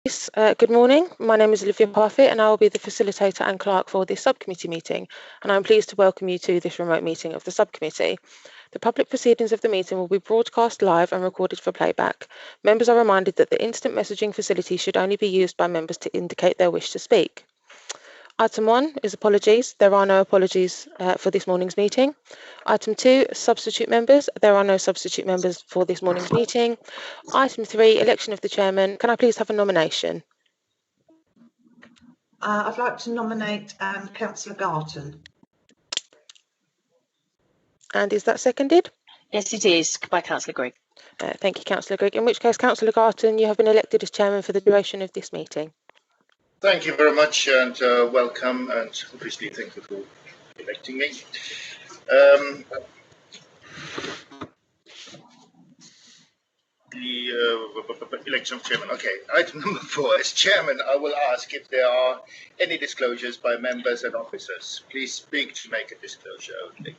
Good morning. My name is Olivia Parfitt and I will be the facilitator and clerk for this subcommittee meeting, and I'm pleased to welcome you to this remote meeting of the subcommittee. The public proceedings of the meeting will be broadcast live and recorded for playback. Members are reminded that the instant messaging facility should only be used by members to indicate their wish to speak. Item 1 is apologies. There are no apologies for this morning's meeting. Item 2, substitute members. There are no substitute members for this morning's meeting. Item 3, election of the chairman. Can I please have a nomination? I'd like to nominate Councillor Garton. And is that seconded? Yes, it is, by Councillor Grigg. Thank you, Councillor Grigg. In which case, Councillor Garton, you have been elected as chairman for the duration of this meeting. Thank you very much, and welcome, and obviously thank you for electing me. The election of chairman. Okay, item number 4. As chairman, I will ask if there are any disclosures by members and officers. Please speak to make a disclosure only.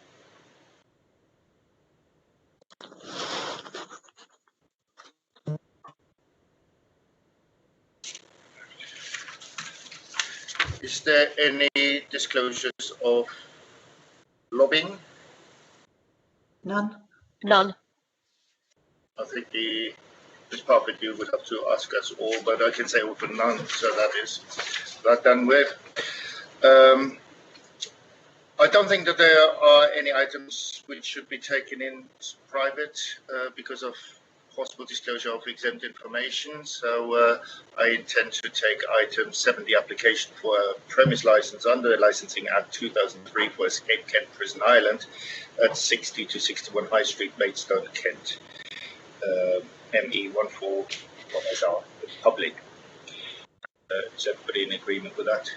Is there any disclosures of lobbying? None. None. I think this part of you would have to ask us all, but I can say open none, so that is that done with. I don't think that there are any items which should be taken in private because of possible disclosure of exempt information. So I intend to take item 7, the application for a premise license under the Licensing Act 2003 for Escape Kent Prison Island at 60 to 61 High Street, Maidstone, Kent. ME14 public. Is everybody in agreement with that?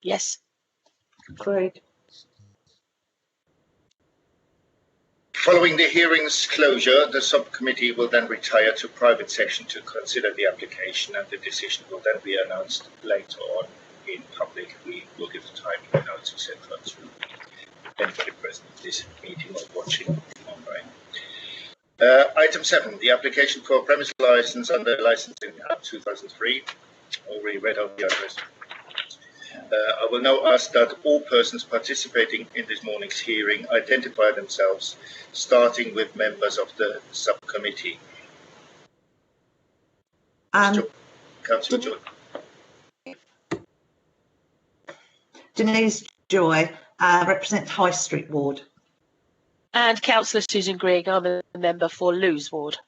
Yes. Agreed. Following the hearing's closure, the subcommittee will then retire to private section to consider the application, and the decision will then be announced later on in public. We will give the time notes, etc. to anybody present at this meeting or watching online. Item 7, the application for a premise license under Licensing Act 2003. Already read out the address. I will now ask that all persons participating in this morning's hearing identify themselves, starting with members of the subcommittee. Councillor Joy. Denise Joy, represents High Street Ward. And Councillor Susan Grigg, I'm a member for Lewes Ward.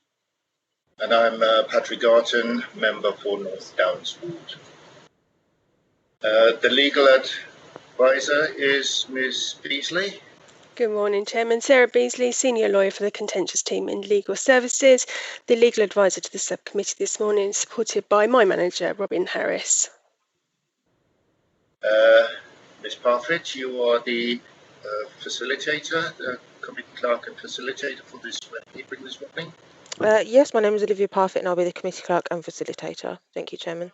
And I'm Patrick Garton, member for North Downs Ward. The legal advisor is Ms. Beasley. Good morning, Chairman. Sarah Beasley, Senior Lawyer for the Contentious Team in Legal Services. The legal advisor to the subcommittee this morning is supported by my manager, Robin Harris. Ms. Parfitt, you are the facilitator, the committee clerk and facilitator for this hearing this morning. Yes, my name is Olivia Parfitt and I'll be the committee clerk and facilitator. Thank you, Chairman.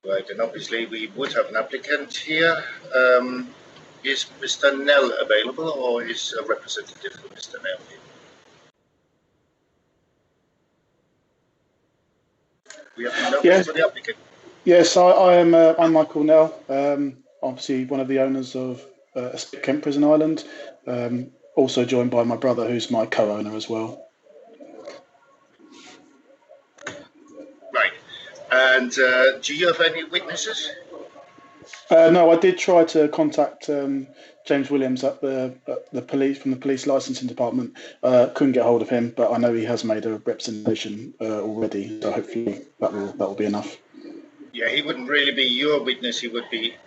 Right, and obviously we would have an applicant here. Is Mr. Nell available, or is a representative for Mr. Nell here? We have no Yes. for the applicant. Yes, I am. I'm Michael Nell. Obviously, one of the owners of Escape Kent Prison Island. Also joined by my brother, who's my co-owner as well. Right, and do you have any witnesses? No, I did try to contact James Williams at the police from the police licensing department. Couldn't get hold of him, but I know he has made a representation already. So hopefully that will be enough. Yeah, he wouldn't really be your witness. He would be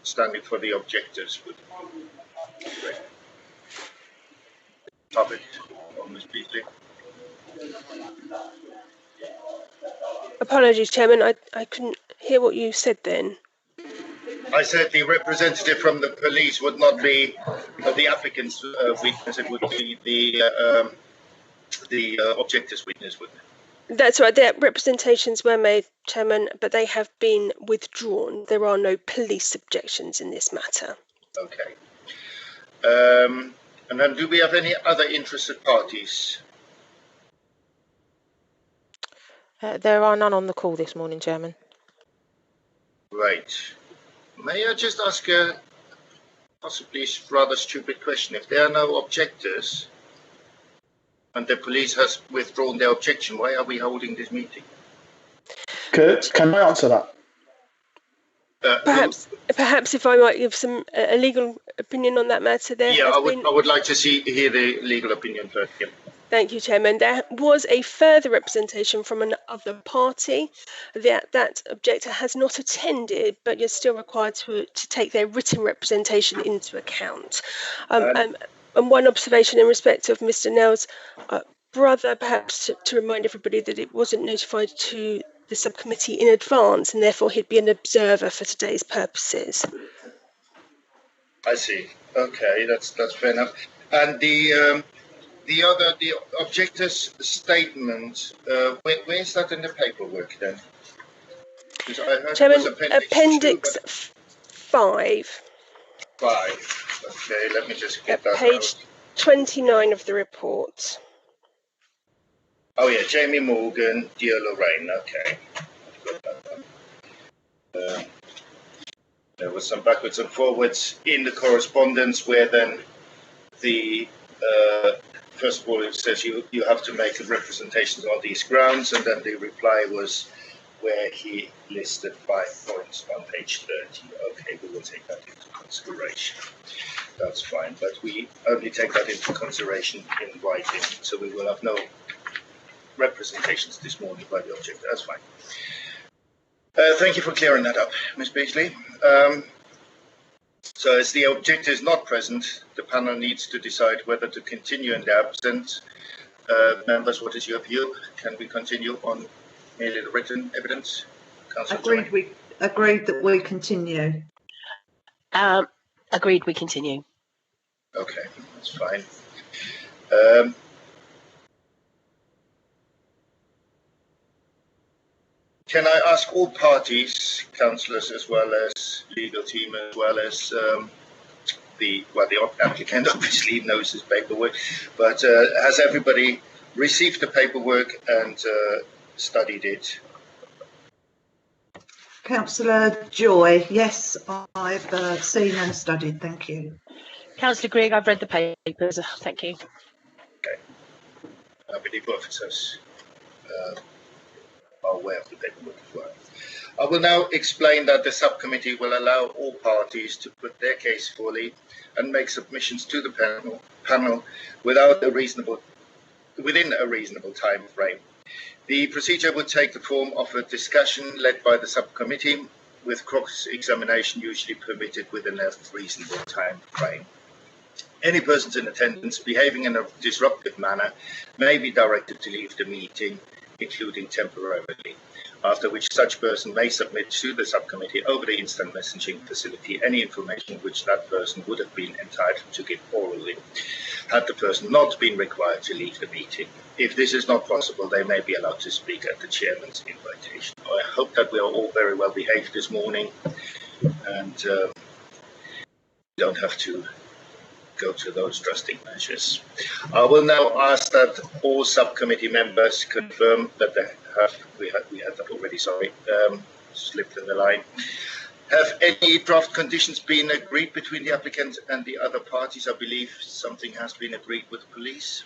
standing for the objectors. Right. Public, Ms. Beasley. Apologies, Chairman, I couldn't hear what you said then. I said the representative from the police would not be the applicant's witness. It would be the objector's witness, wouldn't it? That's right. Their representations were made, Chairman, but they have been withdrawn. There are no police objections in this matter. Okay. And then do we have any other interested parties? There are none on the call this morning, Chairman. Right. May I just ask a possibly rather stupid question? If there are no objectors and the police has withdrawn their objection, why are we holding this meeting? Can I answer that? Perhaps if I might give a legal opinion on that matter. I would like to hear the legal opinion first. Yeah. Thank you, Chairman. There was a further representation from another party that objector has not attended, but you're still required to take their written representation into account. And one observation in respect of Mr. Nell's brother, perhaps to remind everybody that it wasn't notified to the subcommittee in advance, and therefore he'd be an observer for today's purposes. I see. Okay, that's fair enough. And the objector's statement, where is that in the paperwork then? Because I heard Chairman, it was Appendix 5. 5. Okay, let me just get that page out. 29 of the report. Oh yeah, Jamie Morgan, dear Lorraine. Okay, I've got that one. There was some backwards and forwards in the correspondence where then the first of all it says you have to make representations on these grounds, and then the reply was where he listed 5 points on page 30. Okay, we will take that into consideration. That's fine, but we only take that into consideration in writing, so we will have no representations this morning by the objector. That's fine. Thank you for clearing that up, Ms. Beasley. So as the objector is not present, the panel needs to decide whether to continue in the absence. Members, what is your view? Can we continue on merely the written evidence? Agreed that we continue. Agreed, we continue. Okay, that's fine. Can I ask all parties, councillors as well as legal team, as well as the applicant obviously knows his paperwork, but has everybody received the paperwork and studied it? Councillor Joy, yes, I've seen and studied, thank you. Councillor Grigg, I've read the papers. Thank you. Okay. I believe both officers are aware of the paperwork as well. I will now explain that the subcommittee will allow all parties to put their case fully and make submissions to the panel within a reasonable time frame. The procedure would take the form of a discussion led by the subcommittee, with cross-examination usually permitted within a reasonable time frame. Any persons in attendance behaving in a disruptive manner may be directed to leave the meeting, including temporarily, after which such person may submit to the subcommittee over the instant messaging facility any information which that person would have been entitled to give orally, had the person not been required to leave the meeting. If this is not possible, they may be allowed to speak at the chairman's invitation. I hope that we are all very well behaved this morning and don't have to go to those drastic measures. I will now ask that all subcommittee members confirm that they have, we had that already, sorry, slipped in the line. Have any draft conditions been agreed between the applicant and the other parties? I believe something has been agreed with the police.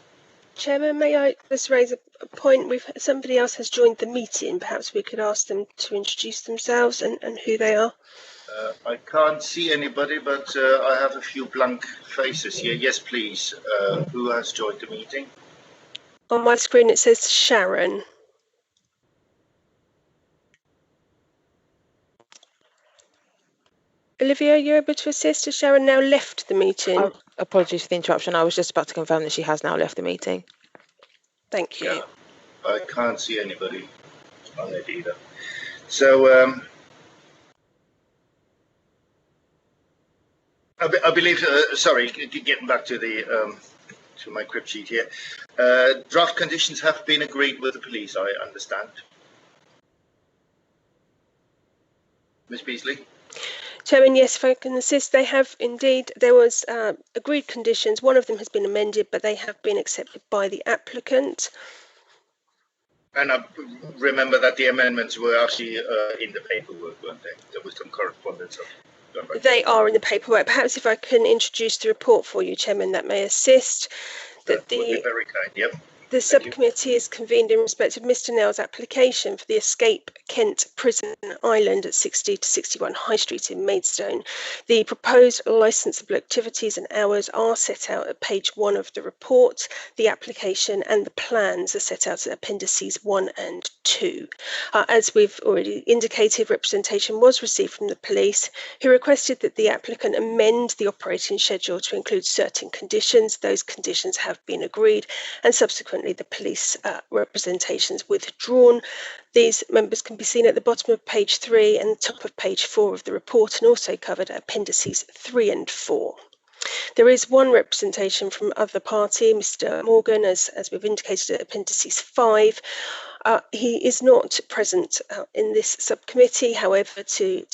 Chairman, may I just raise a point? Somebody else has joined the meeting. Perhaps we could ask them to introduce themselves and who they are. I can't see anybody, but I have a few blank faces here. Yes, please. Who has joined the meeting? On my screen it says Sharon. Olivia, are you able to assist? Has Sharon now left the meeting? Apologies for the interruption. I was just about to confirm that she has now left the meeting. Thank you. Yeah, I can't see anybody on it either. So I believe, sorry, getting back to the to my crib sheet here. Draft conditions have been agreed with the police, I understand. Ms. Beasley? Chairman, yes, if I can assist, they have indeed. There was agreed conditions. One of them has been amended, but they have been accepted by the applicant. And I remember that the amendments were actually in the paperwork, weren't they? There was some correspondence. They are in the paperwork. Perhaps if I can introduce the report for you, Chairman, that may assist. That would be very kind, yep. The subcommittee is convened in respect of Mr Nail's application for the Escape Kent Prison Island at 60 to 61 High Street in Maidstone. The proposed licensable activities and hours are set out at page 1 of the report. The application and the plans are set out at appendices 1 and 2. As we've already indicated, representation was received from the police, who requested that the applicant amend the operating schedule to include certain conditions. Those conditions have been agreed, and subsequently the police representations withdrawn. These members can be seen at the bottom of page 3 and the top of page 4 of the report, and also covered at appendices 3 and 4. There is one representation from other party, Mr Morgan, as we've indicated at appendices 5. He is not present in this subcommittee. However, to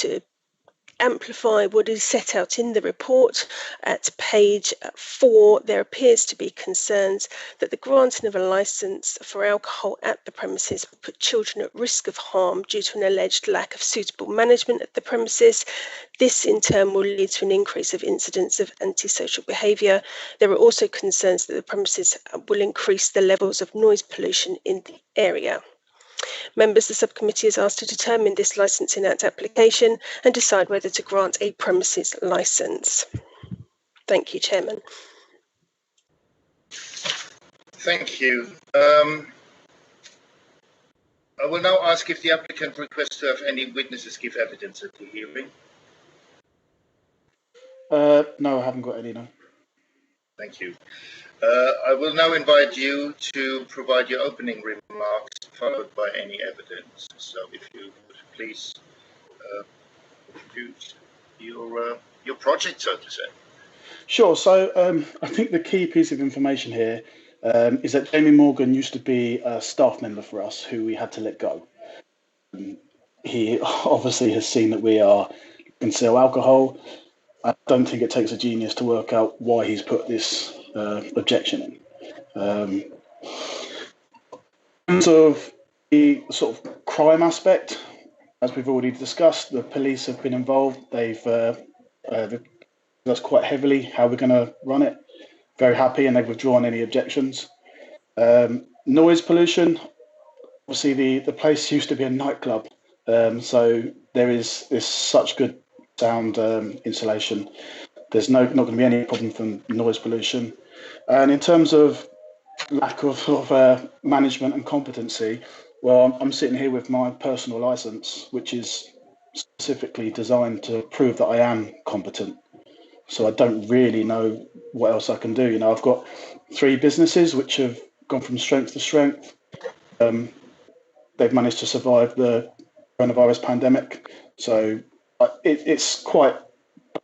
amplify what is set out in the report at page 4, there appears to be concerns that the granting of a licence for alcohol at the premises will put children at risk of harm due to an alleged lack of suitable management at the premises. This in turn will lead to an increase of incidents of antisocial behaviour. There are also concerns that the premises will increase the levels of noise pollution in the area. Members, the subcommittee is asked to determine this licensing act application and decide whether to grant a premises licence. Thank you, Chairman. Thank you. I will now ask if the applicant requests to have any witnesses give evidence at the hearing. No, I haven't got any, no. Thank you. I will now invite you to provide your opening remarks, followed by any evidence. So if you would please introduce your project, so to say. Sure. So I think the key piece of information here is that Jamie Morgan used to be a staff member for us who we had to let go. He obviously has seen that we can sell alcohol. I don't think it takes a genius to work out why he's put this objection in. In terms of the sort of crime aspect, as we've already discussed, the police have been involved. They've that's quite heavily how we're going to run it. Very happy, and they've withdrawn any objections. Noise pollution. Obviously, the place used to be a nightclub, so there's such good sound insulation. There's not going to be any problem from noise pollution. And in terms of lack of management and competency, well, I'm sitting here with my personal license, which is specifically designed to prove that I am competent. So I don't really know what else I can do. You know, I've got 3 businesses which have gone from strength to strength. They've managed to survive the coronavirus pandemic. So it's quite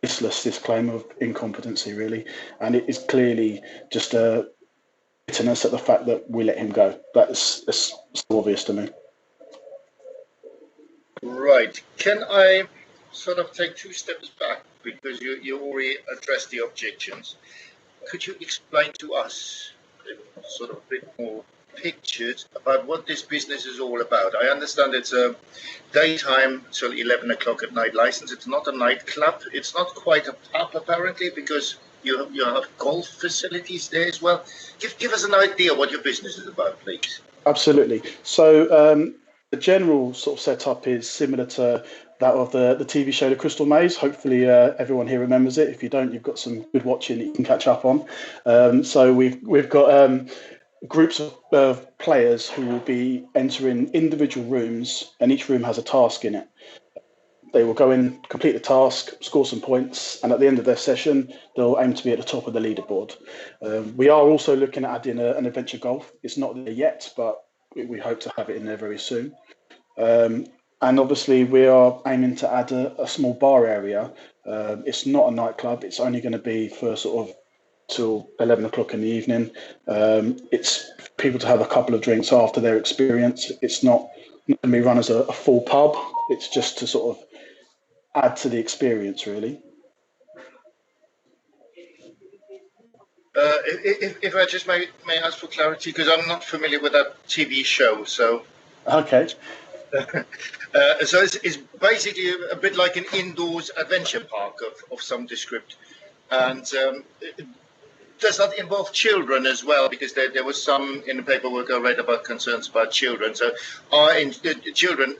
baseless, this claim of incompetency, really. And it is clearly just a bitterness at the fact that we let him go. That's so obvious to me. Right. Can I sort of take 2 steps back, because you already addressed the objections? Could you explain to us sort of a bit more pictures about what this business is all about? I understand it's a daytime till 11 o'clock at night license. It's not a nightclub. It's not quite a pub, apparently, because you have golf facilities there as well. Give us an idea what your business is about, please. Absolutely. So the general sort of setup is similar to that of the TV show The Crystal Maze. Hopefully everyone here remembers it. If you don't, you've got some good watching that you can catch up on. So we've got groups of players who will be entering individual rooms, and each room has a task in it. They will go in, complete the task, score some points, and at the end of their session, they'll aim to be at the top of the leaderboard. We are also looking at adding an adventure golf. It's not there yet, but we hope to have it in there very soon. And obviously, we are aiming to add a small bar area. It's not a nightclub. It's only going to be for sort of till 11 o'clock in the evening. It's people to have a couple of drinks after their experience. It's not going to be run as a full pub. It's just to sort of add to the experience, really. If I just may ask for clarity, because I'm not familiar with that TV show, so. Okay. So it's basically a bit like an indoors adventure park of some description. And does that involve children as well? Because there was some in the paperwork I read about concerns about children. So are children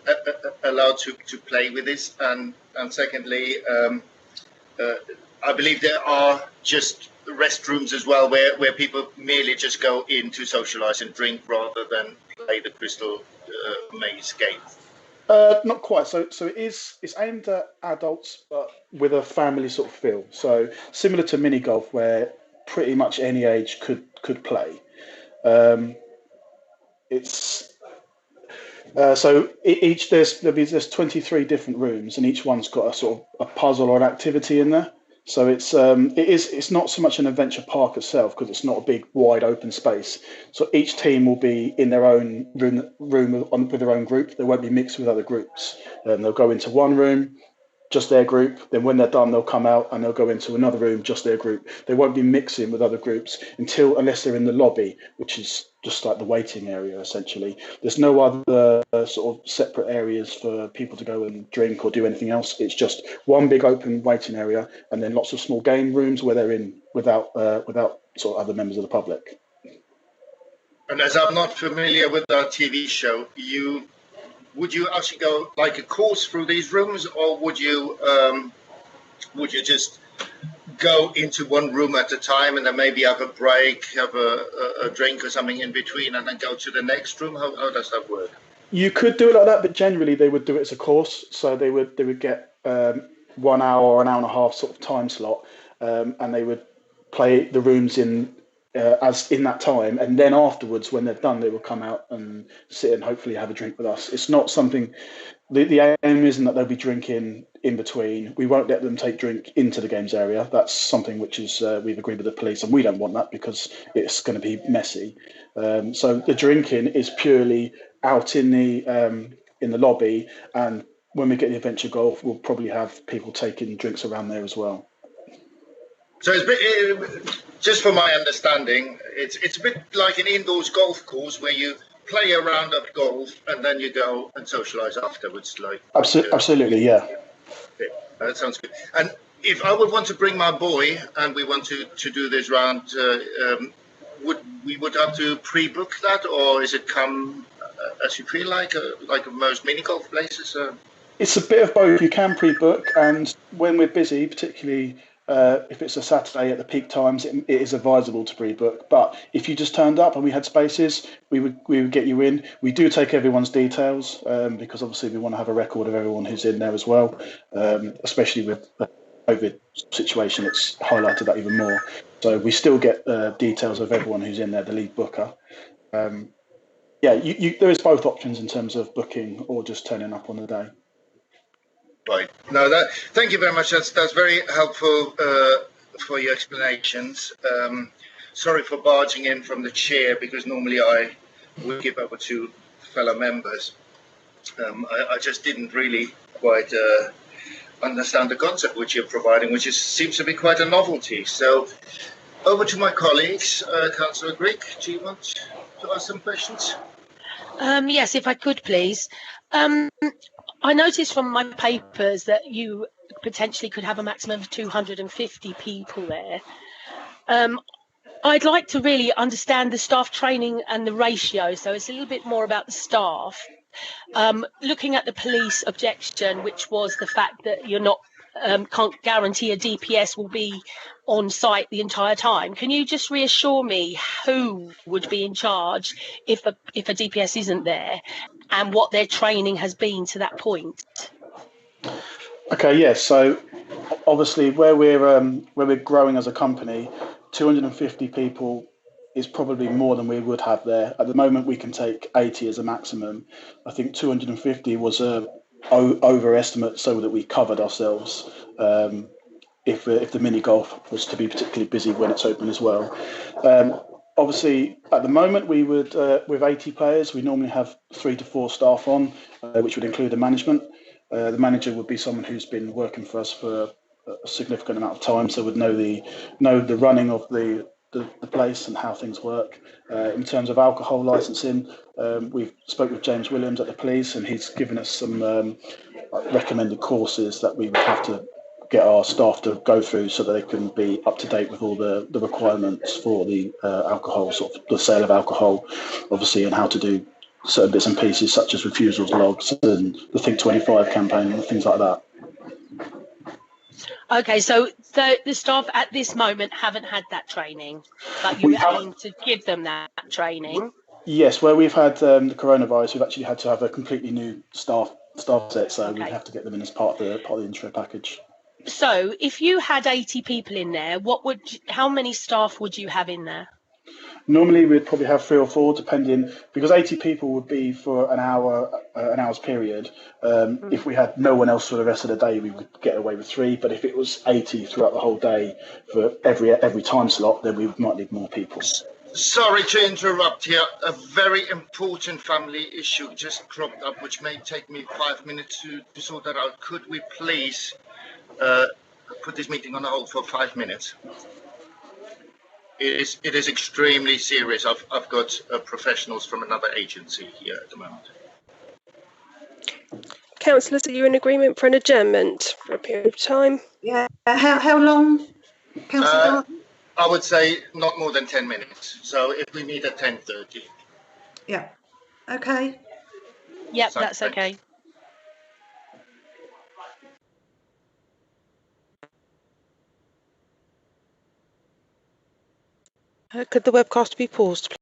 allowed to play with this? And secondly, I believe there are just restrooms as well where people merely just go in to socialise and drink rather than play the Crystal Maze game. Not quite. So it's aimed at adults, but with a family sort of feel. So similar to mini golf, where pretty much any age could play. It's so each there's 23 different rooms, and each one's got a sort of a puzzle or an activity in there. So it's not so much an adventure park itself, because it's not a big wide open space. So each team will be in their own room with their own group. They won't be mixed with other groups. They'll go into one room, just their group. Then when they're done, they'll come out and they'll go into another room, just their group. They won't be mixing with other groups unless they're in the lobby, which is just like the waiting area, essentially. There's no other sort of separate areas for people to go and drink or do anything else. It's just one big open waiting area, and then lots of small game rooms where they're in without sort of other members of the public. And as I'm not familiar with our TV show, would you actually go like a course through these rooms, or would you just go into one room at a time and then maybe have a break, have a drink or something in between, and then go to the next room? How does that work? You could do it like that, but generally they would do it as a course. So they would get 1 hour or an hour and a half sort of time slot, and they would play the rooms as in that time, and then afterwards, when they're done, they will come out and sit and hopefully have a drink with us. It's not something. The aim isn't that they'll be drinking in between. We won't let them take drink into the games area. That's something which is we've agreed with the police, and we don't want that because it's going to be messy. So the drinking is purely out in the lobby, and when we get the adventure golf, we'll probably have people taking drinks around there as well. So just for my understanding, it's a bit like an indoors golf course where you play a round of golf and then you go and socialise afterwards. Like absolutely, yeah. That sounds good. And if I would want to bring my boy and we want to do this round, we would have to pre-book that, or is it come as you feel like most mini golf places? It's a bit of both. You can pre-book, and when we're busy, particularly. If it's a Saturday at the peak times, it is advisable to pre-book. But if you just turned up and we had spaces, we would get you in. We do take everyone's details because obviously we want to have a record of everyone who's in there as well. Especially with the COVID situation, it's highlighted that even more. So we still get details of everyone who's in there, the lead booker. There is both options in terms of booking or just turning up on the day. Right. No, thank you very much. That's very helpful for your explanations. Sorry for barging in from the chair, because normally I would give over to fellow members. I just didn't really quite understand the concept which you're providing, which seems to be quite a novelty. So over to my colleagues. Councillor Grigg, do you want to ask some questions? Yes, if I could, please. I noticed from my papers that you potentially could have a maximum of 250 people there. I'd like to really understand the staff training and the ratio, so it's a little bit more about the staff. Looking at the police objection, which was the fact that you're not can't guarantee a DPS will be on site the entire time. Can you just reassure me who would be in charge if a DPS isn't there, and what their training has been to that point? Okay, yes. So obviously, where we're growing as a company, 250 people is probably more than we would have there. At the moment, we can take 80 as a maximum. I think 250 was a overestimate, so that we covered ourselves if the mini golf was to be particularly busy when it's open as well. Obviously, at the moment, we would with 80 players, we normally have 3 to 4 staff on, which would include the management. The manager would be someone who's been working for us for a significant amount of time, so would know the running of the the place and how things work. In terms of alcohol licensing, we've spoke with James Williams at the police, and he's given us some recommended courses that we would have to get our staff to go through so that they can be up to date with all the requirements for the alcohol, sort of the sale of alcohol, obviously, and how to do certain bits and pieces such as refusals logs and the Think 25 campaign and things like that. Okay, so the staff at this moment haven't had that training, but you We have- aim to give them that training. Yes, where we've had the coronavirus, we've actually had to have a completely new staff set, so Okay. we have to get them in as part of the intro package. So if you had 80 people in there, how many staff would you have in there? Normally, we'd probably have 3 or 4, depending, because 80 people would be for an hour's period. If we had no one else for the rest of the day, we would get away with 3. But if it was 80 throughout the whole day for every time slot, then we might need more people. Sorry to interrupt here. A very important family issue just cropped up, which may take me 5 minutes to sort that out. Could we please put this meeting on hold for 5 minutes? It is extremely serious. I've got professionals from another agency here at the moment. Councillors, are you in agreement for an adjournment for a period of time? Yeah. How long, Councillor Garden? I would say not more than 10 minutes. So if we meet at 10:30. Yeah. Okay. Yep, Sorry, that's okay. Could the webcast be paused, please?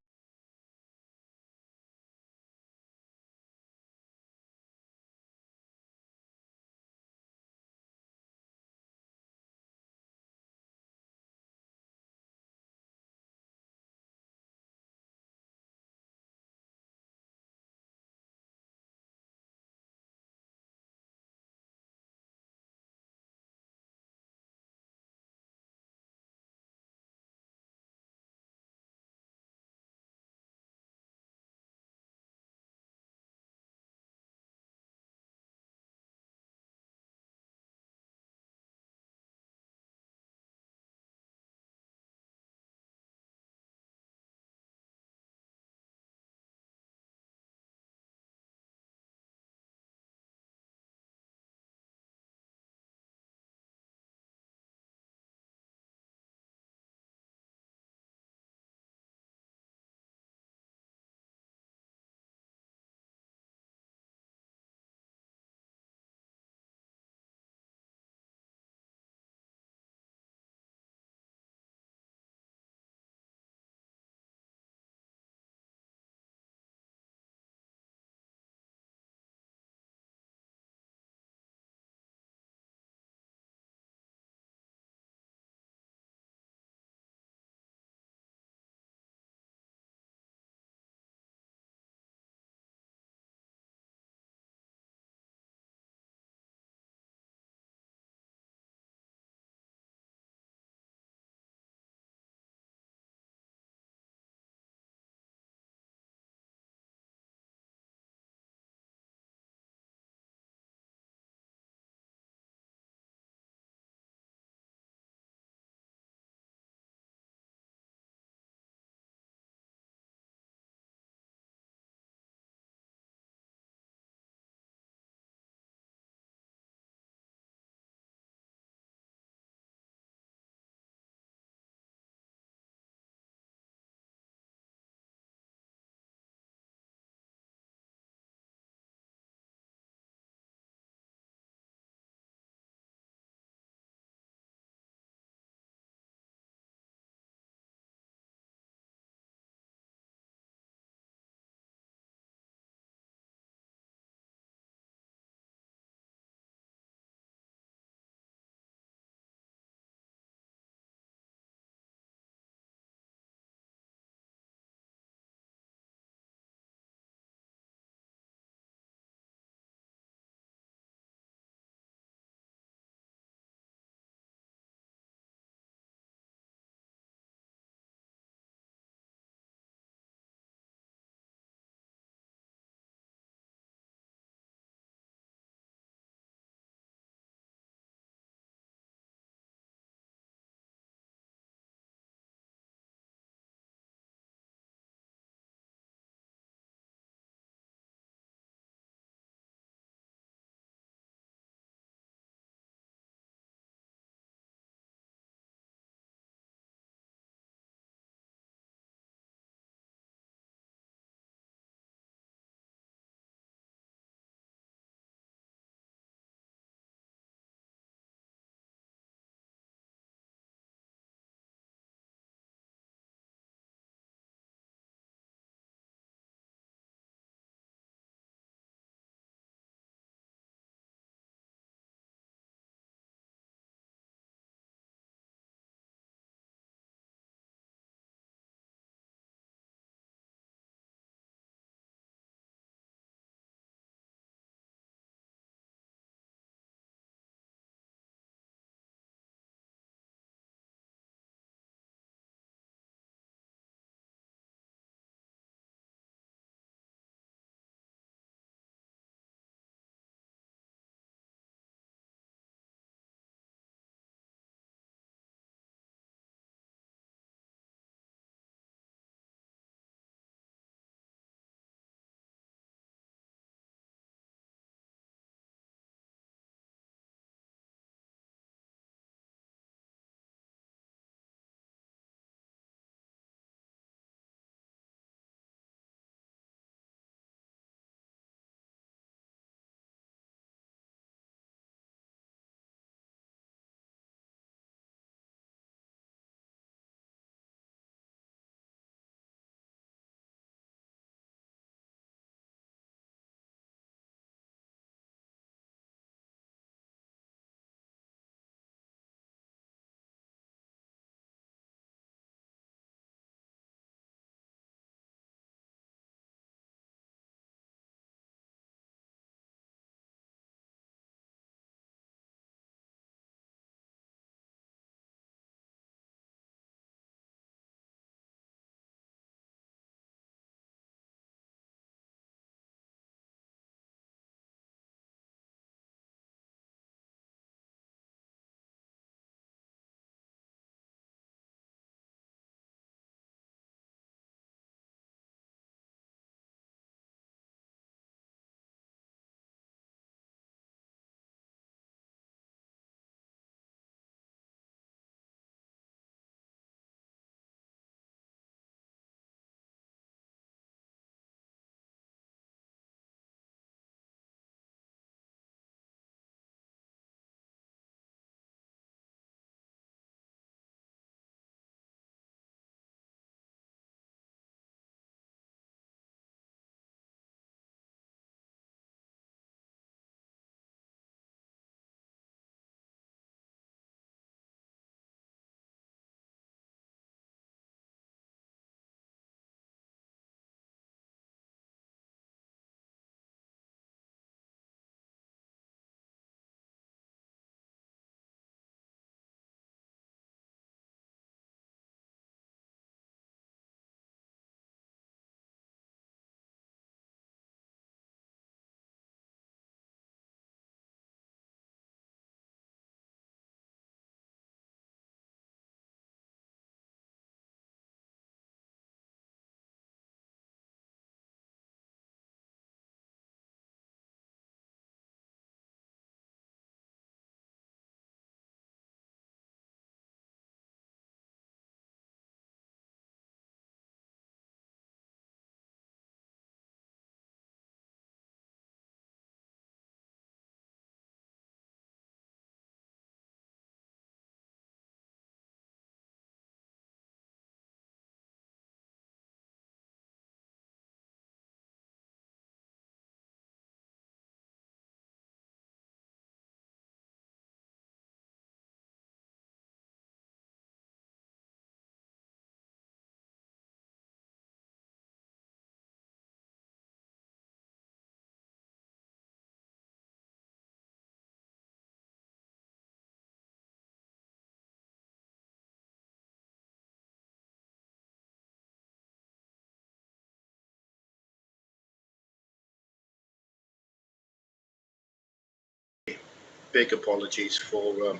big apologies for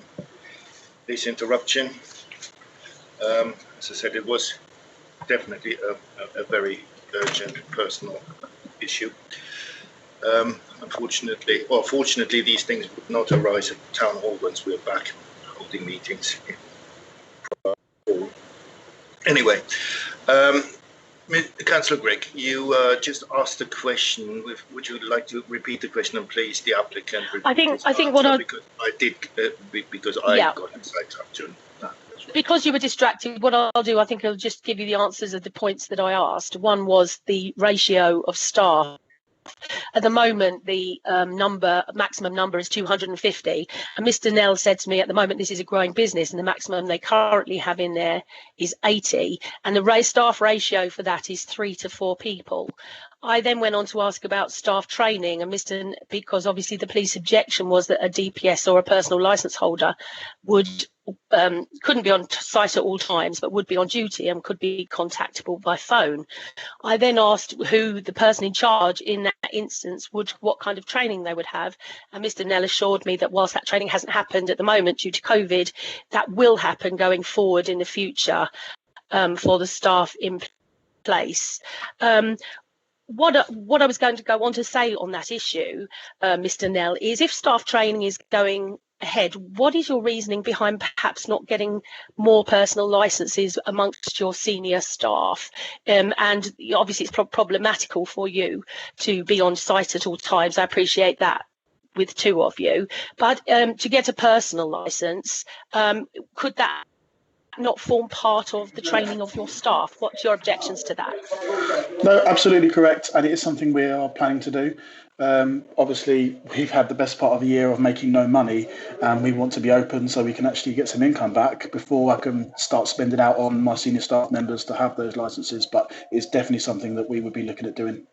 this interruption. As I said, it was definitely a very urgent personal issue. Fortunately, these things would not arise at Town Hall once we're back holding meetings. Anyway, Councillor Grigg, you just asked a question. Would you like to repeat the question and please the applicant? I think what I because I got inside up to that. Because you were distracted, what I'll do, I think I'll just give you the answers of the points that I asked. One was the ratio of staff. At the moment, the maximum number is 250. And Mr. Nell said to me, at the moment, this is a growing business, and the maximum they currently have in there is 80. And the staff ratio for that is 3 to 4 people. I then went on to ask about staff training, and because obviously the police objection was that a DPS or a personal licence holder couldn't be on site at all times, but would be on duty and could be contactable by phone. I then asked who the person in charge in that instance what kind of training they would have, and Mr. Nell assured me that whilst that training hasn't happened at the moment due to COVID, that will happen going forward in the future for the staff in place. What I was going to go on to say on that issue, Mr. Nell, is if staff training is going ahead, what is your reasoning behind perhaps not getting more personal licences amongst your senior staff? And obviously it's problematical for you to be on site at all times. I appreciate that with 2 of you, but to get a personal licence, could that not form part of the training of your staff? What's your objections to that? No, absolutely correct, and it is something we are planning to do. Obviously, we've had the best part of a year of making no money, and we want to be open so we can actually get some income back before I can start spending out on my senior staff members to have those licences. But it's definitely something that we would be looking at doing.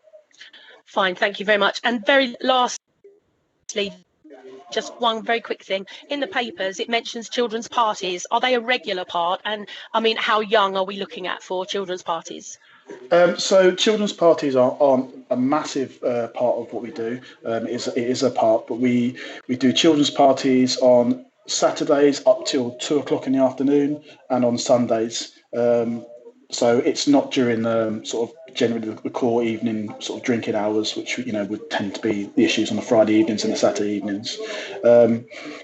Fine, thank you very much. And very lastly, just one very quick thing. In the papers, it mentions children's parties. Are they a regular part? And I mean, how young are we looking at for children's parties? So children's parties aren't a massive part of what we do. It is a part, but we do children's parties on Saturdays up till 2 o'clock in the afternoon and on Sundays. So it's not during sort of generally the core evening sort of drinking hours, which would tend to be the issues on the Friday evenings and the Saturday evenings.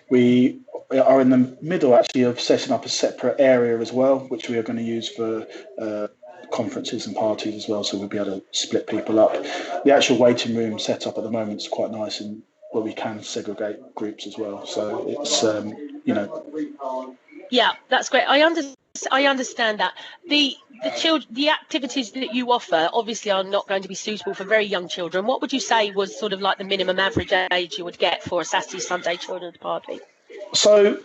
We are in the middle actually of setting up a separate area as well, which we are going to use for conferences and parties as well, so we'll be able to split people up. The actual waiting room set up at the moment is quite nice, and where we can segregate groups as well. So it's Yeah, that's great. I understand that. The activities that you offer obviously are not going to be suitable for very young children. What would you say was sort of like the minimum average age you would get for a Saturday, Sunday children's party? So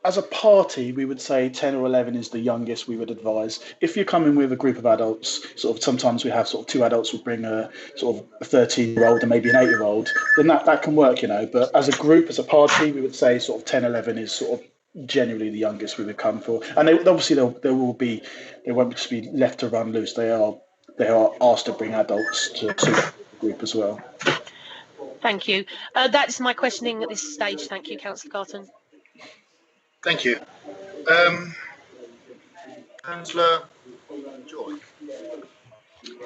as a party, we would say 10 or 11 is the youngest we would advise. If you're coming with a group of adults, sort of sometimes we have sort of 2 adults would bring a sort of a 13-year-old and maybe an 8-year-old, then that can work, But as a group, as a party, we would say sort of 10, 11 is sort of generally the youngest we would come for. And obviously they won't just be left to run loose. They are asked to bring adults to the group as well. Thank you. That's my questioning at this stage. Thank you, Councillor Carton. Thank you. Councillor Joy.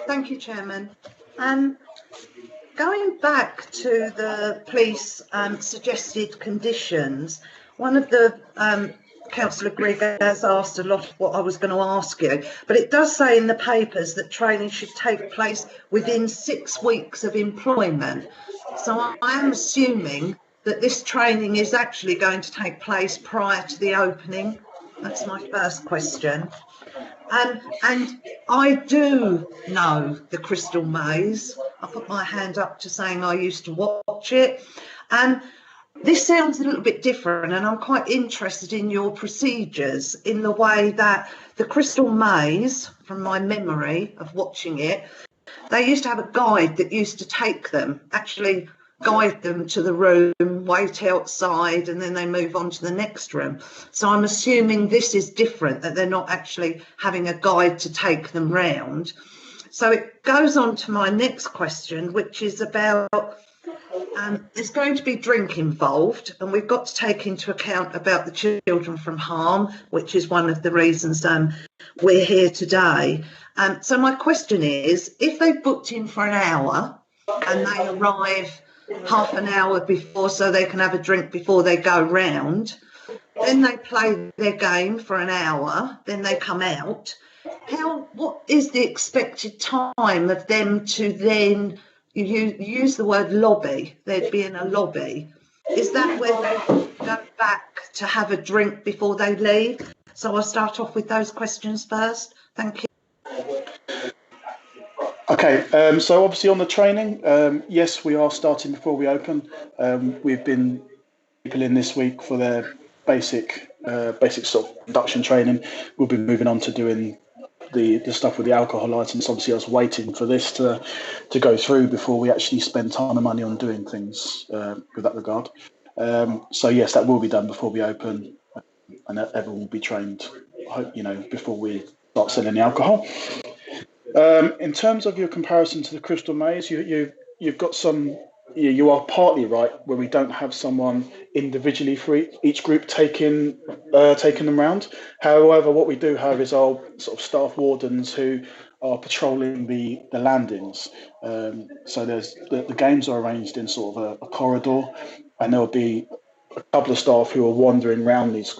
Thank you, Chairman. Going back to the police suggested conditions, one of the Councillor Grigg has asked a lot of what I was going to ask you, but it does say in the papers that training should take place within 6 weeks of employment. So I am assuming that this training is actually going to take place prior to the opening. That's my first question. And I do know the Crystal Maze. I put my hand up to saying I used to watch it. And this sounds a little bit different, and I'm quite interested in your procedures in the way that the Crystal Maze, from my memory of watching it, they used to have a guide that used to take them, actually guide them to the room, wait outside, and then they move on to the next room. So I'm assuming this is different, that they're not actually having a guide to take them round. So it goes on to my next question, which is about There's going to be drink involved, and we've got to take into account about the children from harm, which is one of the reasons we're here today. So my question is, if they booked in for an hour and they arrive half an hour before so they can have a drink before they go round, then they play their game for an hour, then they come out, what is the expected time of them to then, you use the word lobby, they'd be in a lobby. Is that where they go back to have a drink before they leave? So I'll start off with those questions first. Thank you. Okay, so obviously on the training, yes, we are starting before we open. We've been people in this week for their basic sort of induction training. We'll be moving on to doing the stuff with the alcohol license. Obviously, I was waiting for this to go through before we actually spend time and money on doing things with that regard. So yes, that will be done before we open, and everyone will be trained, before we start selling the alcohol. In terms of your comparison to the Crystal Maze, you've got some. You are partly right where we don't have someone individually for each group taking them round. However, what we do have is our sort of staff wardens who are patrolling the landings. So there's the games are arranged in sort of a corridor, and there'll be a couple of staff who are wandering around these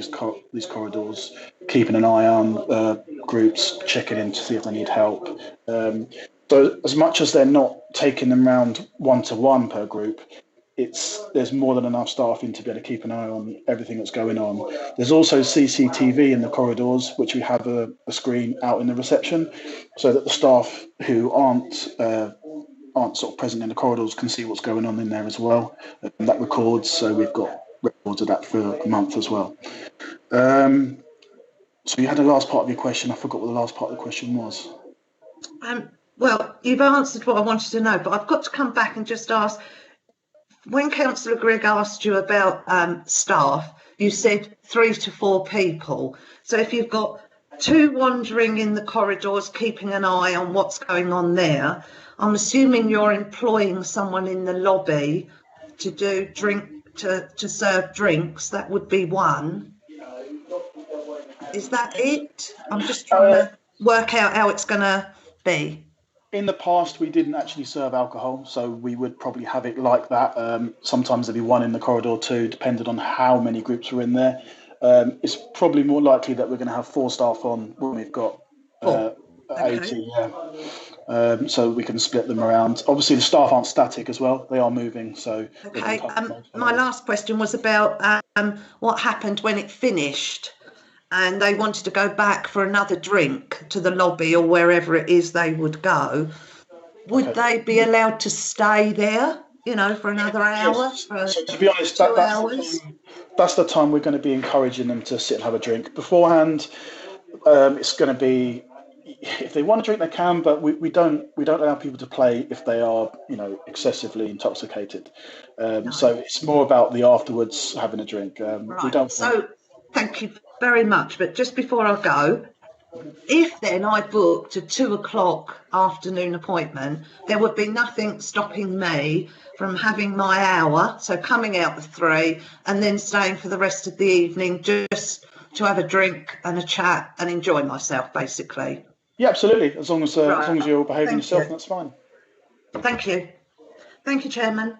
corridors, keeping an eye on groups, checking in to see if they need help. So as much as they're not taking them round one-to-one per group, there's more than enough staffing to be able to keep an eye on everything that's going on. There's also CCTV in the corridors, which we have a screen out in the reception, so that the staff who aren't sort of present in the corridors can see what's going on in there as well. And that records, so we've got records of that for a month as well. So you had the last part of your question. I forgot what the last part of the question was. Well, you've answered what I wanted to know, but I've got to come back and just ask, when Councillor Grigg asked you about staff, you said 3 to 4 people. So if you've got 2 wandering in the corridors, keeping an eye on what's going on there, I'm assuming you're employing someone in the lobby to serve drinks. That would be 1. Is that it? I'm just trying to work out how it's going to be. In the past, we didn't actually serve alcohol, so we would probably have it like that. Sometimes there'd be 1 in the corridor, 2, depending on how many groups were in there. It's probably more likely that we're going to have 4 staff on when we've got 80. Yeah. So we can split them around. Obviously, the staff aren't static as well; they are moving. So okay. My last question was about what happened when it finished, and they wanted to go back for another drink to the lobby or wherever it is they would go. Would they be allowed to stay there, for another hour? So to be honest, that's the time we're going to be encouraging them to sit and have a drink. Beforehand, it's going to be, if they want to drink, they can, but we don't allow people to play if they are, excessively intoxicated. So it's more about the afterwards having a drink. Right. So thank you very much. But just before I go, if then I booked a 2:00 afternoon appointment, there would be nothing stopping me from having my hour, so coming out at 3 and then staying for the rest of the evening just to have a drink and a chat and enjoy myself, basically. Yeah, absolutely. As long as you're behaving yourself, that's fine. Thank you. Thank you, Chairman.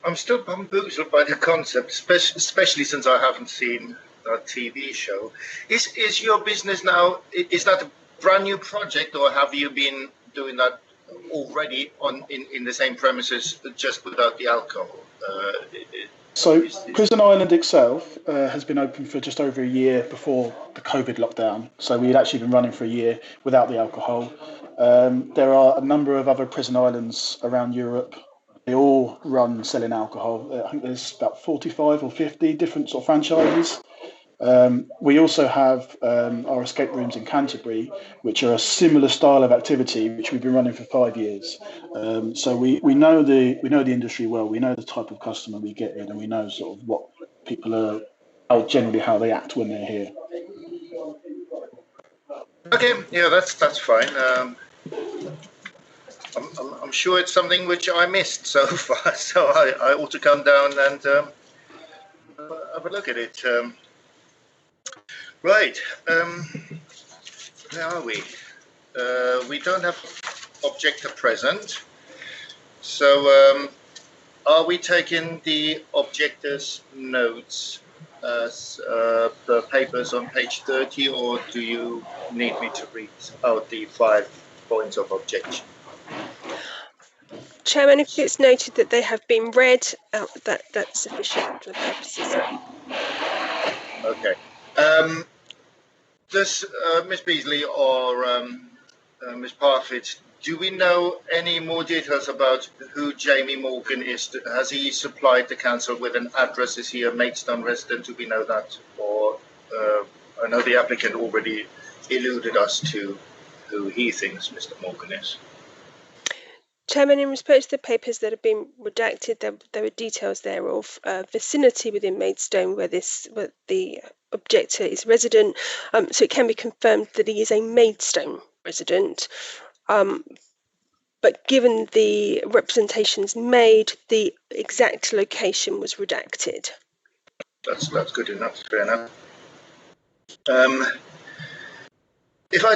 I'm still bamboozled by the concept, especially since I haven't seen that TV show. Is your business now, is that a brand new project, or have you been doing that already in the same premises, just without the alcohol? So Prison Island itself has been open for just over a year before the COVID lockdown. So we had actually been running for a year without the alcohol. There are a number of other prison islands around Europe. They all run selling alcohol. I think there's about 45 or 50 different sort of franchises. We also have our escape rooms in Canterbury, which are a similar style of activity, which we've been running for 5 years. So we know the industry well. We know the type of customer we get in, and we know sort of what people are, how they act when they're here. Okay, yeah, that's fine. I'm sure it's something which I missed so far, so I ought to come down and have a look at it. Right, where are we? We don't have objector present, so are we taking the objector's notes as the papers on page 30, or do you need me to read out the 5 points of objection? Chairman, if it's noted that they have been read, that's sufficient for the purposes. Okay. Does Ms. Beasley or Ms. Parfitt, do we know any more details about who Jamie Morgan is? Has he supplied the council with an address? Is he a Maidstone resident? Do we know that? Or I know the applicant already alluded us to who he thinks Mr. Morgan is. Chairman, in respect to the papers that have been redacted, there were details there of vicinity within Maidstone where the objector is resident, so it can be confirmed that he is a Maidstone resident. But given the representations made, the exact location was redacted. That's good enough. Fair enough. If I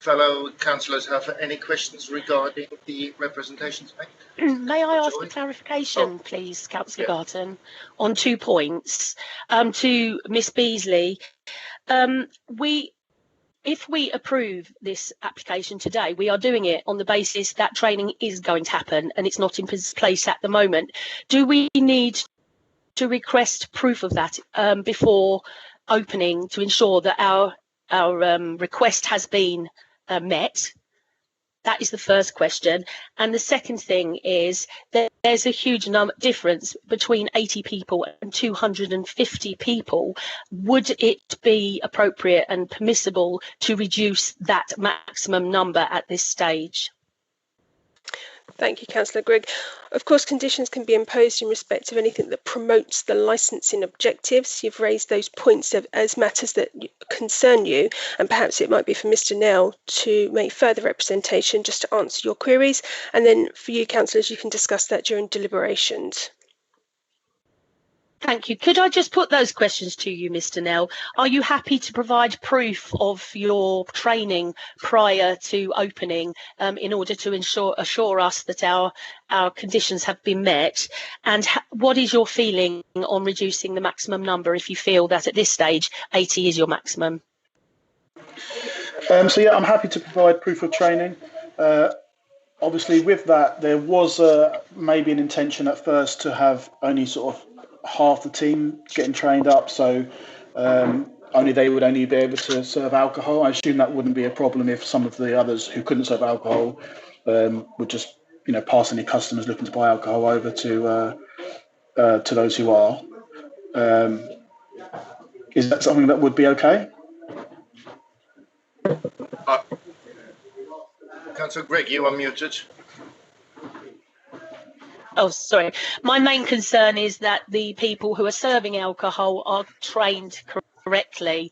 fellow councillors have any questions regarding the representations made? May I ask a clarification, please, Councillor Garton, on 2 points to Miss Beasley. If we approve this application today, we are doing it on the basis that training is going to happen and it's not in place at the moment. Do we need to request proof of that before opening to ensure that our request has been met? That is the first question. And the second thing is that there's a huge difference between 80 people and 250 people. Would it be appropriate and permissible to reduce that maximum number at this stage? Thank you, Councillor Grigg. Of course, conditions can be imposed in respect of anything that promotes the licensing objectives. You've raised those points as matters that concern you, and perhaps it might be for Mr. Nell to make further representation just to answer your queries. And then for you, councillors, you can discuss that during deliberations. Thank you. Could I just put those questions to you, Mr. Nell? Are you happy to provide proof of your training prior to opening in order to assure us that our conditions have been met? And what is your feeling on reducing the maximum number if you feel that at this stage 80 is your maximum? So yeah, I'm happy to provide proof of training. Obviously, with that, there was maybe an intention at first to have only sort of half the team getting trained up, so they would only be able to serve alcohol. I assume that wouldn't be a problem if some of the others who couldn't serve alcohol would just, pass any customers looking to buy alcohol over to those who are. Is that something that would be okay? Councillor Grigg, you are muted. Oh, sorry. My main concern is that the people who are serving alcohol are trained correctly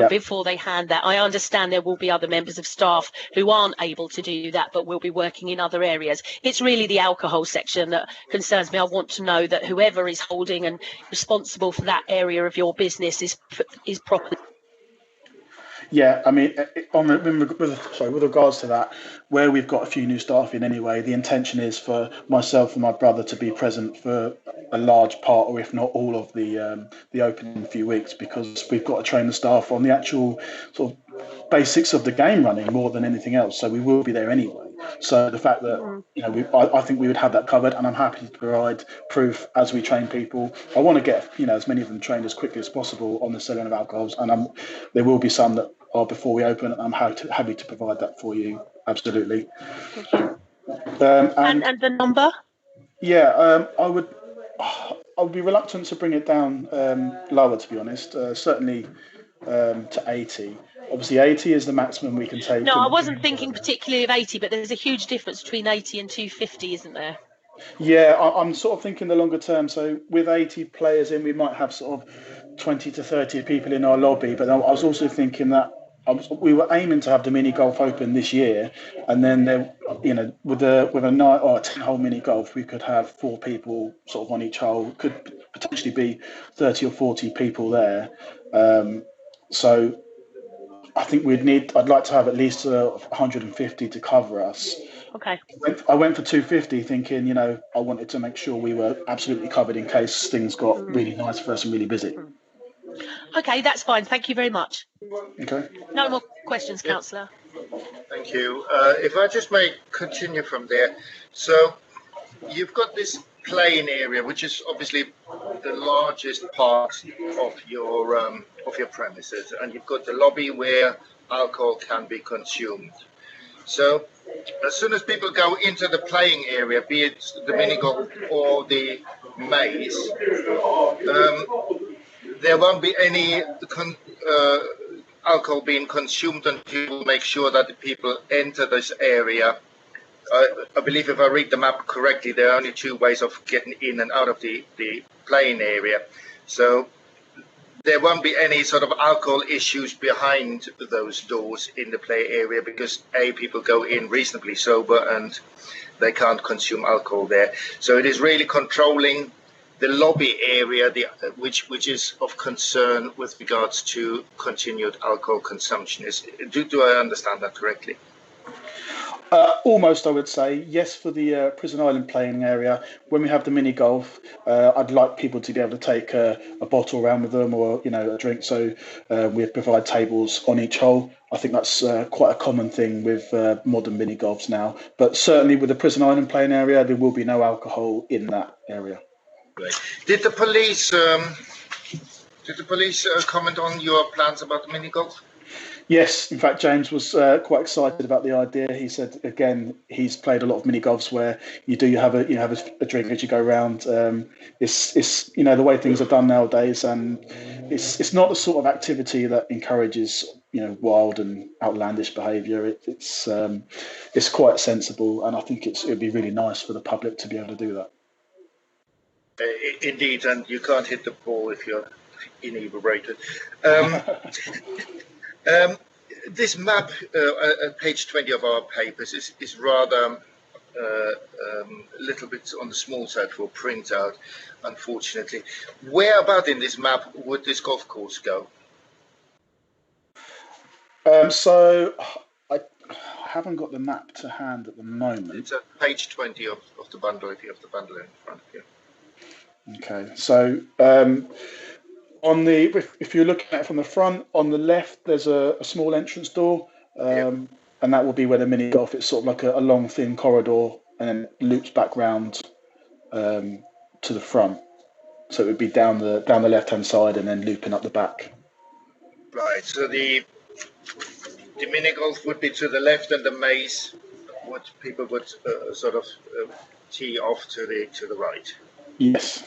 before they hand that. I understand there will be other members of staff who aren't able to do that, but will be working in other areas. It's really the alcohol section that concerns me. I want to know that whoever is holding and responsible for that area of your business is properly. Yeah, I mean, with regards to that, where we've got a few new staff in anyway, the intention is for myself and my brother to be present for a large part, or if not all, of the opening few weeks, because we've got to train the staff on the actual sort of basics of the game running more than anything else. So we will be there anyway. So the fact that I think we would have that covered, and I'm happy to provide proof as we train people. I want to get as many of them trained as quickly as possible on the selling of alcohols, and there will be some that are before we open, and I'm happy to provide that for you. Absolutely. Thank you. And the number? Yeah, I would be reluctant to bring it down lower, to be honest. Certainly to 80. Obviously, 80 is the maximum we can take. No, I wasn't thinking particularly of 80, but there's a huge difference between 80 and 250, isn't there? Yeah, I'm sort of thinking the longer term. So with 80 players in, we might have sort of 20 to 30 people in our lobby. But I was also thinking that we were aiming to have the mini golf open this year, and then there, with a night or a 10-hole mini golf, we could have 4 people sort of on each hole. Could potentially be 30 or 40 people there. So I think I'd like to have at least 150 to cover us. Okay. I went for 250, thinking, I wanted to make sure we were absolutely covered in case things got really nice for us and really busy. Okay, that's fine. Thank you very much. Okay. No more questions, Councillor. Thank you. If I just may continue from there. So you've got this playing area, which is obviously the largest part of your premises, and you've got the lobby where alcohol can be consumed. So as soon as people go into the playing area, be it the mini golf or the maze, there won't be any alcohol being consumed until you make sure that the people enter this area. I believe if I read the map correctly, there are only 2 ways of getting in and out of the playing area. So there won't be any sort of alcohol issues behind those doors in the play area because people go in reasonably sober and they can't consume alcohol there. So it is really controlling the lobby area, which is of concern with regards to continued alcohol consumption. Do I understand that correctly? Almost, I would say. Yes, for the Prison Island playing area, when we have the mini golf, I'd like people to be able to take a bottle around with them or, a drink. So we provide tables on each hole. I think that's quite a common thing with modern mini golfs now. But certainly with the Prison Island playing area, there will be no alcohol in that area. Right. Did the police comment on your plans about the mini golf? Yes, in fact, James was quite excited about the idea. He said, again, he's played a lot of mini golfs where you have a drink as you go around. It's the way things are done nowadays, and it's not the sort of activity that encourages wild and outlandish behaviour. It's quite sensible, and I think it'd be really nice for the public to be able to do that. Indeed, and you can't hit the ball if you're inebriated. This map at page 20 of our papers is rather a little bit on the small side for printout, unfortunately. Where about in this map would this golf course go? So I haven't got the map to hand at the moment. It's at page 20 of the bundle, if you have the bundle in front of you. Okay, so if you're looking at it from the front, on the left, there's a small entrance door, and that will be where the mini golf. It's sort of like a long, thin corridor, and then loops back round to the front. So it would be down the left-hand side, and then looping up the back. Right. So the mini golf would be to the left, and the maze, what people would sort of tee off to the right. Yes.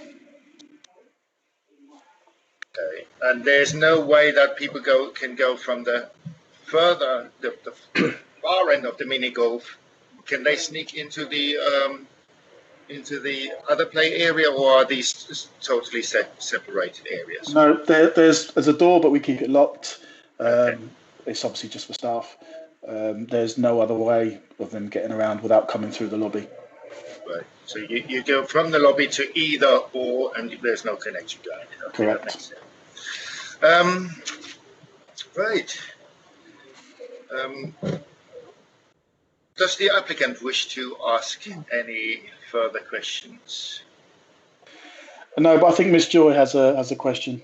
Okay. And there's no way that people can go from the far end of the mini golf. Can they sneak into the other play area, or are these totally separated areas? No, there's a door, but we keep it locked. Okay. It's obviously just for staff. There's no other way of them getting around without coming through the lobby. Right. So you go from the lobby to either or, and there's no connection going. Okay, correct. That makes sense. Right. Does the applicant wish to ask any further questions? No, but I think Ms. Joy has a question.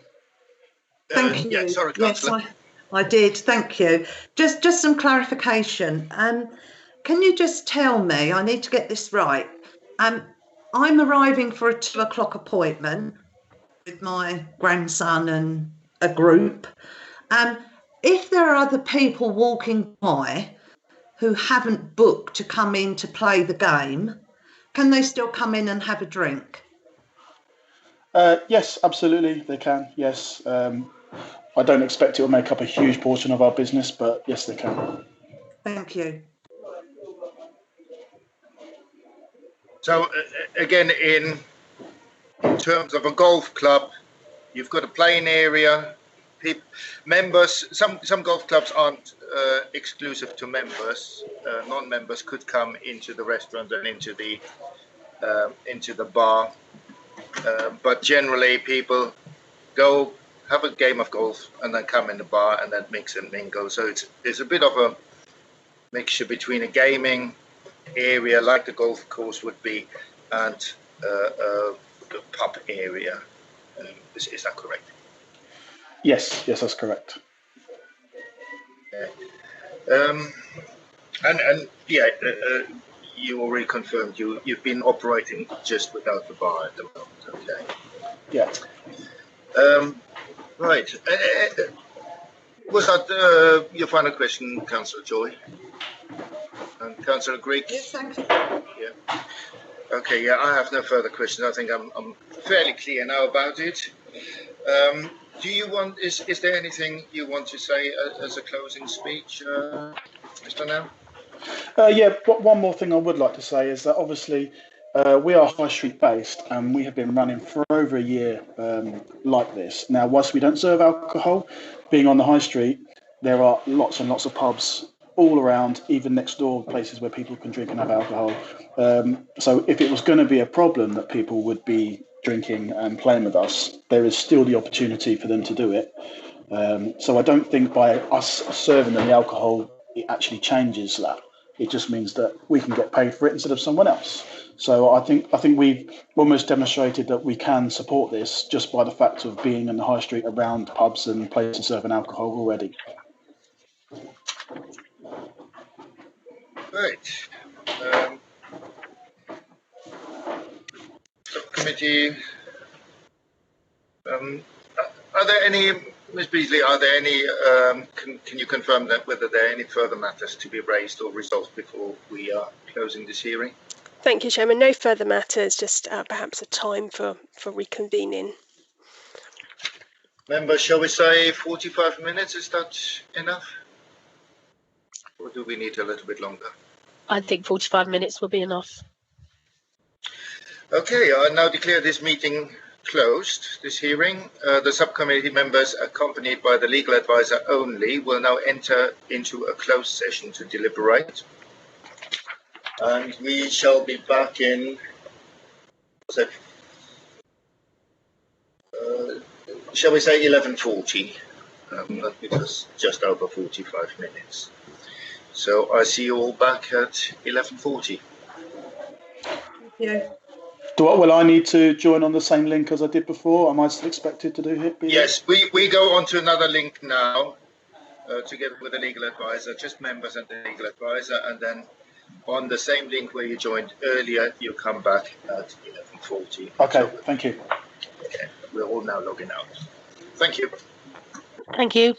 Thank you. Yeah, sorry, Councillor. Yes, I did. Thank you. Just some clarification. Can you just tell me, I need to get this right. I'm arriving for a 2:00 appointment with my grandson and a group. If there are other people walking by who haven't booked to come in to play the game, can they still come in and have a drink? Yes, absolutely, they can. Yes. I don't expect it will make up a huge portion of our business, but yes, they can. Thank you. So again, in terms of a golf club, you've got a playing area. members, some golf clubs aren't exclusive to members. Non-members could come into the restaurant and into the bar, but generally people go have a game of golf and then come in the bar and then mix and mingle. So it's a bit of a mixture between a gaming area like the golf course would be and the pub area. Is that correct? Yes, that's correct. And you already confirmed you've been operating just without the bar at the moment. Okay. Yeah. Right. Was that your final question, Councillor Joy? And Councillor Griggs? Yes, thank you. Yeah. Okay. Yeah, I have no further questions. I think I'm fairly clear now about it. Do you want? Is there anything you want to say as a closing speech, Mr. Now? Yeah, but one more thing I would like to say is that obviously we are high street based and we have been running for over a year like this. Now, whilst we don't serve alcohol, being on the high street, there are lots and lots of pubs all around, even next door, places where people can drink and have alcohol. So if it was going to be a problem that people would be drinking and playing with us, there is still the opportunity for them to do it. So I don't think by us serving them the alcohol, it actually changes that. It just means that we can get paid for it instead of someone else. So I think we've almost demonstrated that we can support this just by the fact of being in the high street around pubs and places serving alcohol already. Right. Subcommittee. Are there any, Ms. Beasley? Are there any? Can you confirm that whether there are any further matters to be raised or resolved before we are closing this hearing? Thank you, Chairman. No further matters, just perhaps a time for reconvening. Members, shall we say 45 minutes? Is that enough? Or do we need a little bit longer? I think 45 minutes will be enough. Okay, I now declare this meeting closed, this hearing. The subcommittee members, accompanied by the legal advisor only, will now enter into a closed session to deliberate. And we shall be back in, shall we say 11:40? Because just over 45 minutes. So I see you all back at 11:40. Yeah. Will I need to join on the same link as I did before? Am I still expected to do it? Yes, we go on to another link now, together with the legal advisor, just members and the legal advisor, and then on the same link where you joined earlier, you come back at 11:40. Okay, thank you. Okay, we're all now logging out. Thank you. Thank you.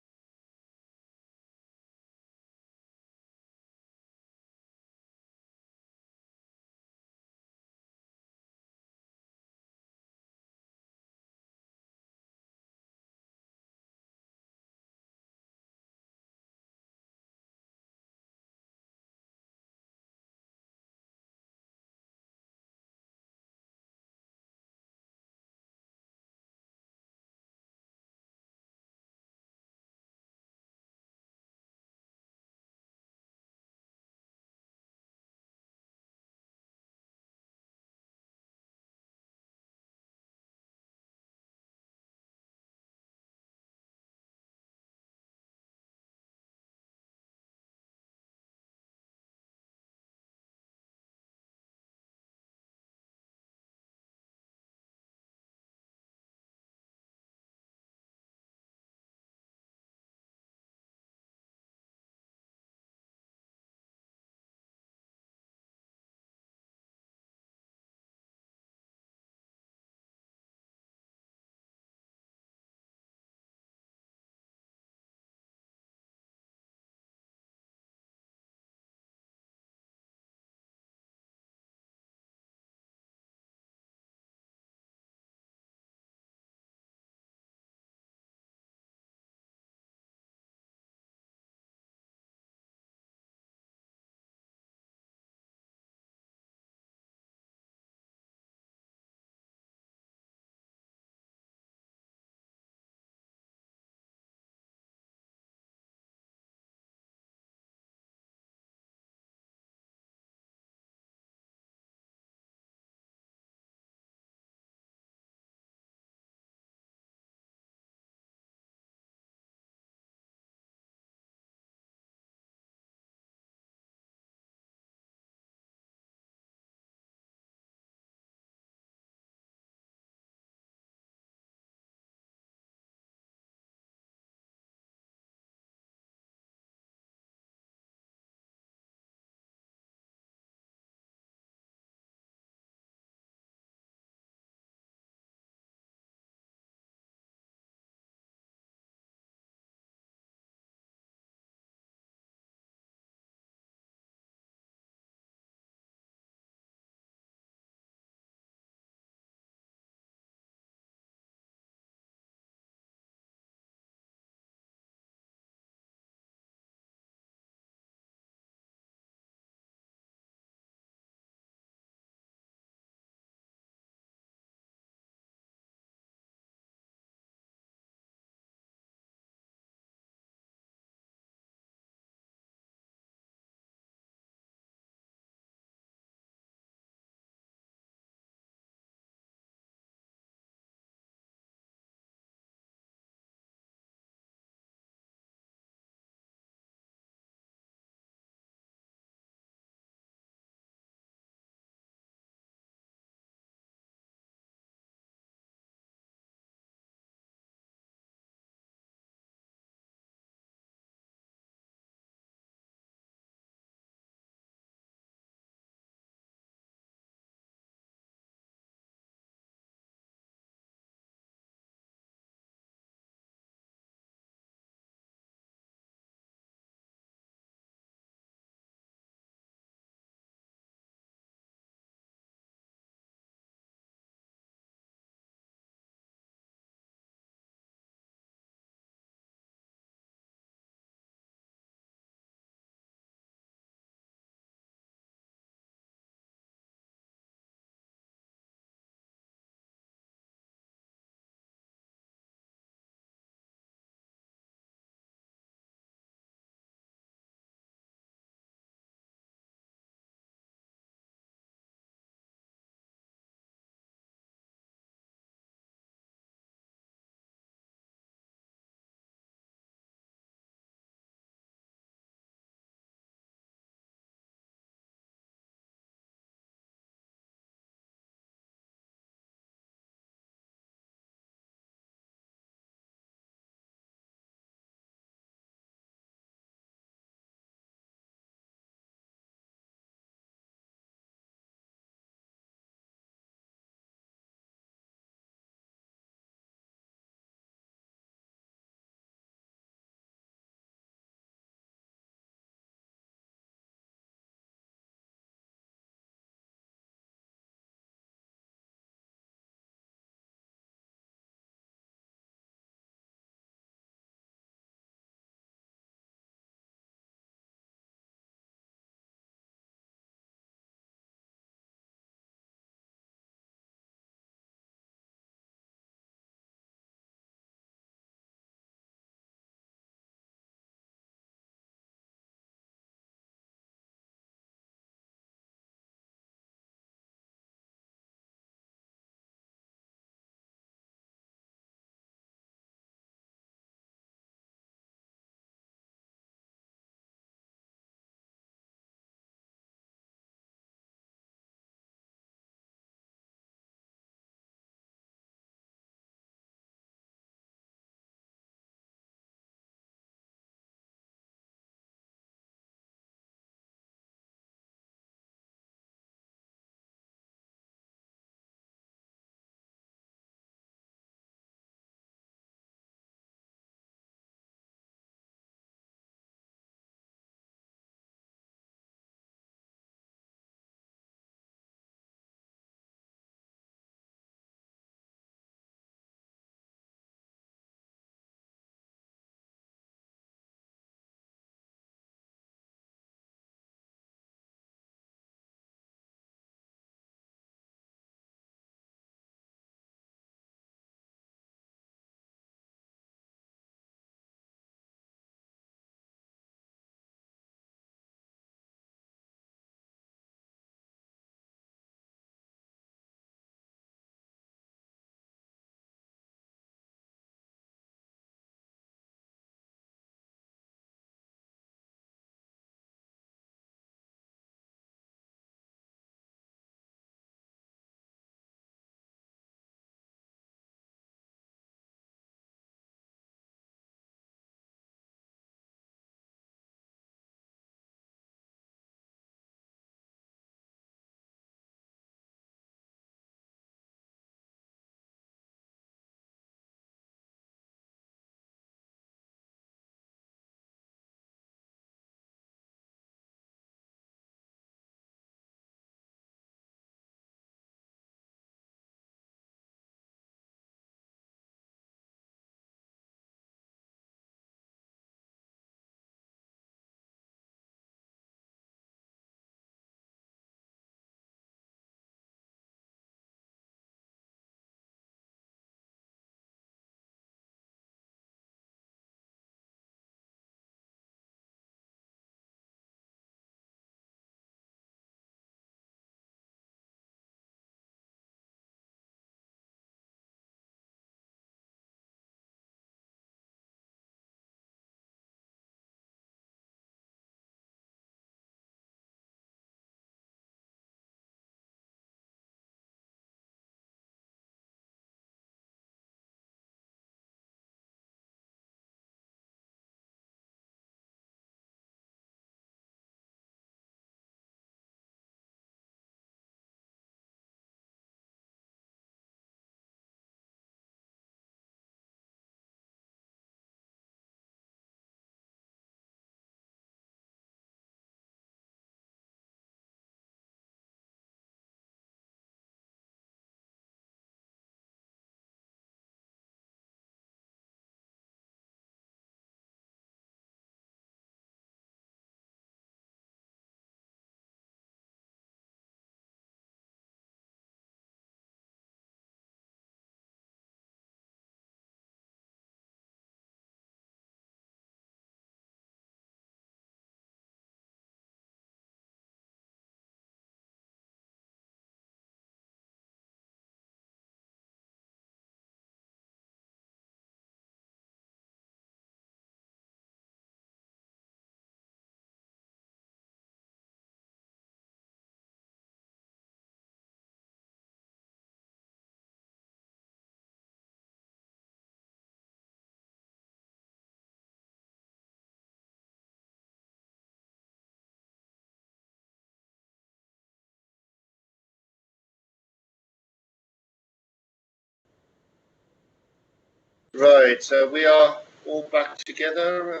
Right, so we are all back together.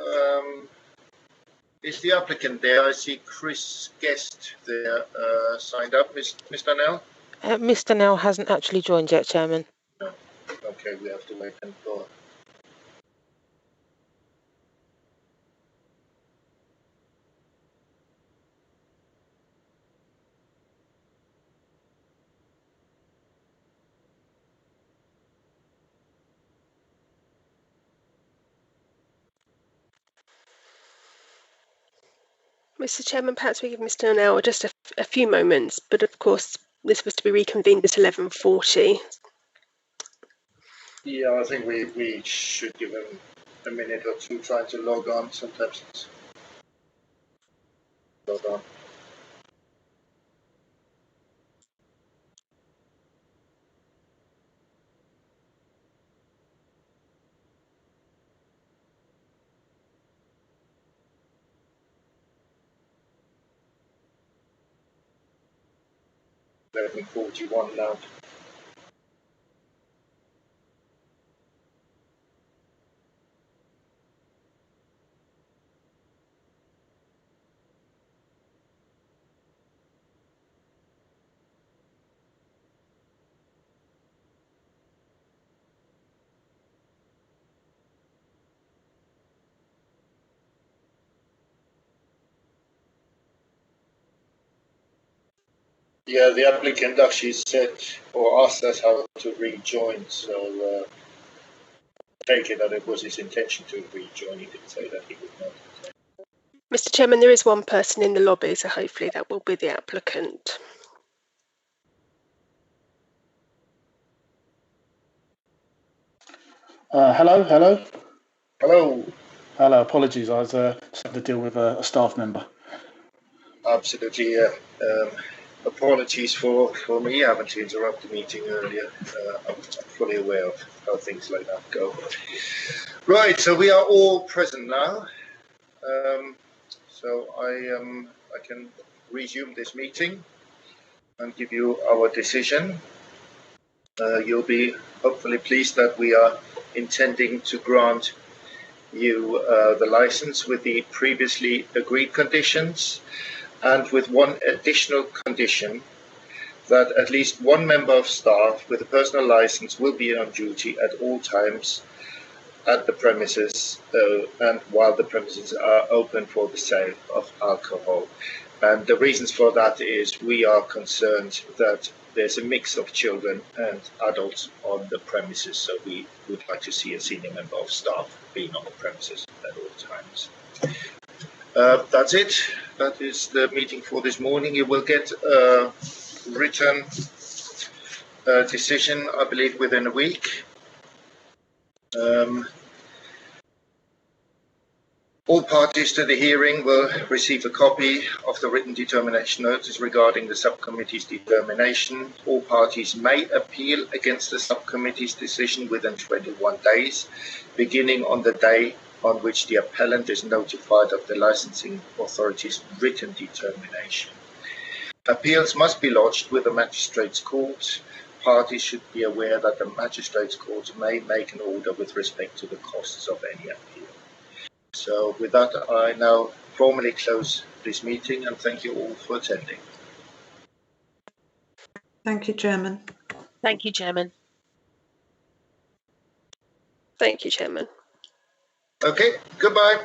Is the applicant there? I see Chris Guest there signed up. Mr. Nell? Mr. Nell hasn't actually joined yet, Chairman. No. Okay, we have to wait for. Mr. Chairman, perhaps we give Mr. Nell just a few moments, but of course this was to be reconvened at 11:40. Yeah, I think we should give him a minute or two trying to log on. Sometimes it's log on. $11:41 now. Yeah, the applicant actually said or asked us how to rejoin, so take it that it was his intention to rejoin. He didn't say that he would not. Mr. Chairman, there is one person in the lobby, so hopefully that will be the applicant. Hello. Hello. Apologies, I was just having to deal with a staff member. Absolutely. Apologies for me having to interrupt the meeting earlier. I'm fully aware of how things like that go. Right, so we are all present now. So I can resume this meeting and give you our decision. You'll be hopefully pleased that we are intending to grant you the license with the previously agreed conditions, and with one additional condition, that at least one member of staff with a personal license will be on duty at all times at the premises and while the premises are open for the sale of alcohol. And the reasons for that is we are concerned that there's a mix of children and adults on the premises, so we would like to see a senior member of staff being on the premises at all times. That's it. That is the meeting for this morning. You will get a written decision, I believe, within a week. All parties to the hearing will receive a copy of the written determination notice regarding the subcommittee's determination. All parties may appeal against the subcommittee's decision within 21 days, beginning on the day on which the appellant is notified of the licensing authority's written determination. Appeals must be lodged with the Magistrates' Court. Parties should be aware that the Magistrates' Court may make an order with respect to the costs of any appeal. So with that, I now formally close this meeting and thank you all for attending. Thank you, Chairman. Thank you, Chairman. Thank you, Chairman. Okay, goodbye.